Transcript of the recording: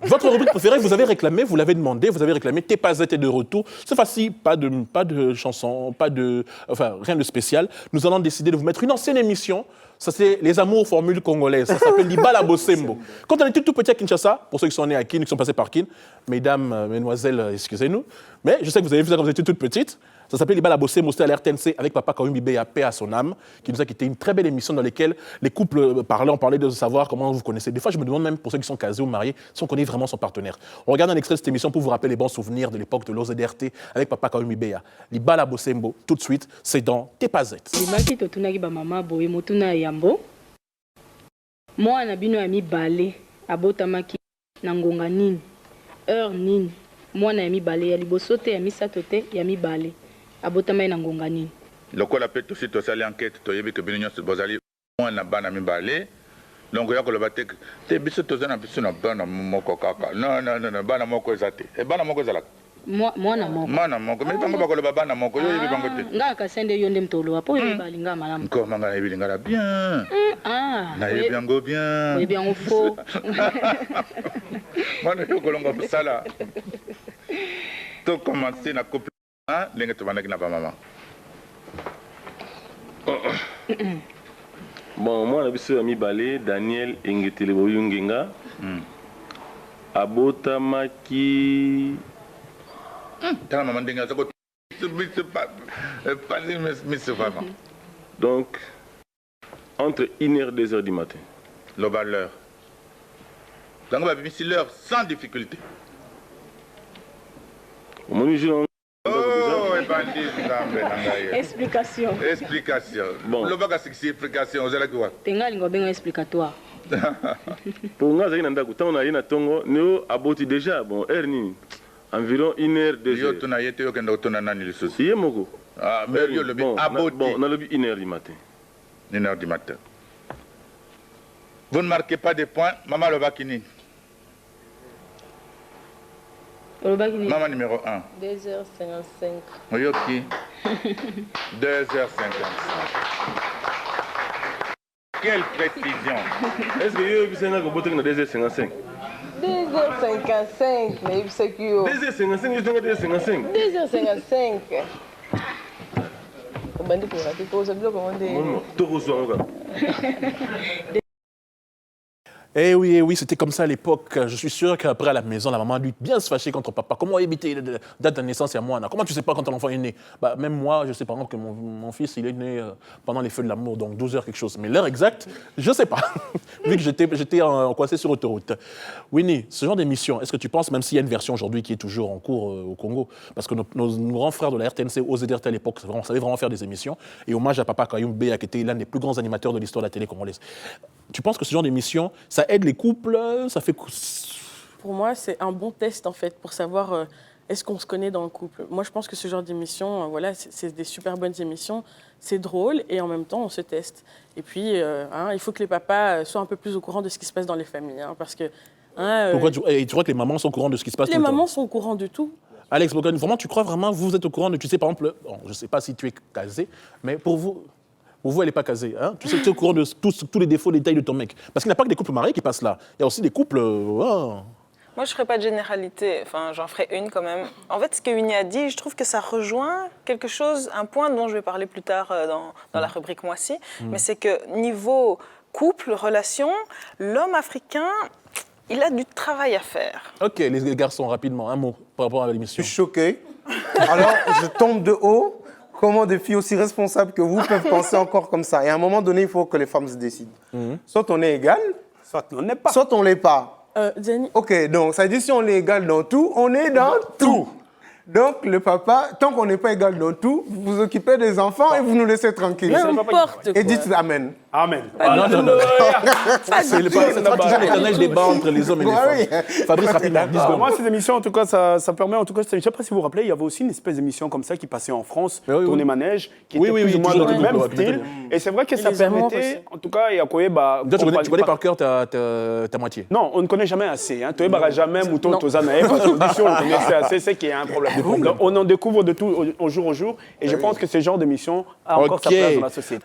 Votre rubrique préférée, vous avez réclamé, vous l'avez demandé, vous avez réclamé, T'es pas est de retour. Cette fois-ci, pas de chanson, enfin, rien de spécial. Nous allons décider de vous mettre une ancienne émission. Ça, c'est Les Amours Formule Congolaises. Ça s'appelle Libala Bosembo. Quand on était tout petit à Kinshasa, pour ceux qui sont nés à Kin, qui sont passés par Kin, mesdames, mesdemoiselles, excusez-nous, mais je sais que vous avez vu ça quand vous étiez toutes petites. Ça s'appelait Libala Bosembo, c'était à la RTNC avec Papa Kaoumi Beya, paix à son âme, qui nous a quitté une très belle émission dans laquelle les couples parlaient, on parlait de savoir comment vous connaissez. Des fois, je me demande même, pour ceux qui sont casés ou mariés, si on connaît vraiment son partenaire. On regarde un extrait de cette émission pour vous rappeler les bons souvenirs de l'époque de l'OZRT avec Papa Kaoumi Beya. Libala Bosembo, tout de suite, c'est dans T'es pas Z. Limaki totunaki ba mama boye motuna yambo. Moi na bino ya mibale abotamaki na ngonga nini. Heure nini. Moi na ya mibale ya liboso te ya misato te ya mibale. Abotamaki na ngonga nini. Lokola pe to site osali enquête to yebi ke bino nyonso bozali mwana bana mibale. Donc ya koloba te biso tozana biso na bana moko kaka. Non bana moko ezate. E bana moko ezalaka. Mwana moko. Mwana moko mais bango bakoloba bana moko yo yebi bango te. Nga kasende yo ndem tolo apo yebi balinga malamu. Ko manga yebi ngala bien. Na yebi yango bien. Yebi yango faux. Mwana yo kolonga sala. To commencer na couple ndenge to banaki na ba maman. Bon, moi, je suis Balé, Daniel Engetele Boyungenga. Abotamaki. Donc, entre 1h et 2h du matin. Le valeur. Donc, on va vivre l'heure sans difficulté. Au moment où Explication. Explication. Bon. Le bac c'est explication. Vous allez quoi? Tengali ngobenga explicatoire. Pour nous, on a tongo, nous aboti déjà bon erni environ 1h 2h. Yo tuna yete yo kenda tuna nani le souci. Yemoko. Ah mais yo le aboti. Bon, on a le 1h du matin. 1h du matin. Vous ne marquez pas de points, maman le bakini. Maman numéro 1. 2h55. Oyoki. 2h55. Quelle précision. Est-ce que vous avez un 2h55? 2h55, mais c'est que 2h55, 2h55. 2h55. On va dire que tu poses le bloc, on dit. Eh oui, c'était comme ça à l'époque. Je suis sûr qu'après à la maison, la maman a dû bien se fâcher contre papa. Comment éviter la date de naissance à moi? Comment tu sais pas quand ton enfant est né? Même moi, je sais par exemple que mon fils, il est né pendant les feux de l'amour, donc 12 heures quelque chose. Mais l'heure exacte, je sais pas. Vu que j'étais coincé sur autoroute. Winnie, ce genre d'émission, est-ce que tu penses, même s'il y a une version aujourd'hui qui est toujours en cours au Congo, parce que nos grands frères de la RTNC, OZRT à l'époque, savaient vraiment faire des émissions, et hommage à Papa Kayoum Beya, qui était l'un des plus grands animateurs de l'histoire de la télé congolaise. Tu penses que ce genre d'émission, ça aide les couples, ça fait... Pour moi, c'est un bon test, en fait, pour savoir est-ce qu'on se connaît dans le couple. Moi, je pense que ce genre d'émission, voilà, c'est des super bonnes émissions, c'est drôle, et en même temps, on se teste. Et puis, il faut que les papas soient un peu plus au courant de ce qui se passe dans les familles, parce que... Pourquoi tu crois que les mamans sont au courant de ce qui se passe Les mamans sont au courant de tout. Alex Bogan, vraiment, tu crois vraiment, vous êtes au courant de... Tu sais, par exemple, bon, je ne sais pas si tu es casé, mais pour vous, elle n'est pas casée. Hein? Tu sais, tu es au courant de tous les défauts, les détails de ton mec. Parce qu'il n'y a pas que des couples mariés qui passent là. Il y a aussi des couples... Moi, je ne ferai pas de généralité. Enfin, j'en ferai une quand même. En fait, ce que Winnie a dit, je trouve que ça rejoint quelque chose, un point dont je vais parler plus tard dans la rubrique Moi-ci. Mais c'est que niveau couple, relation, l'homme africain, il a du travail à faire. Ok, les garçons, rapidement, un mot par rapport à l'émission. Je suis choqué. Alors, je tombe de haut. Comment des filles aussi responsables que vous peuvent penser encore comme ça? Et à un moment donné, il faut que les femmes se décident. Soit on est égal, soit on n'est pas. Soit on ne l'est pas. Jenny. Ok, donc ça veut dire si on est égal dans tout, on est dans tout. Donc le papa, tant qu'on n'est pas égal dans tout, vous vous occupez des enfants et vous nous laissez tranquilles. N'importe quoi. Et dites Amen. Amen. Non. C'est toujours l'éternel débat entre les hommes et les femmes. Fabrice, rapidement, 10 secondes. Moi, ces émissions, en tout cas, ça permet, en tout cas, je ne sais pas si vous vous rappelez, il y avait aussi une espèce d'émission comme ça qui passait en France, Tourné Manège, qui était plus ou moins dans le même style. Et c'est vrai que ça permettait, en tout cas, il y a Koyeba... Tu connais par cœur ta moitié? Non, on ne connaît jamais assez. Toyeba jamais, Mouton, Tozanae, parce qu'audition, on connaissait assez, c'est qu'il y a un problème. Donc, on en découvre de tout au jour. Et je pense que ce genre d'émission a encore sa place dans la société.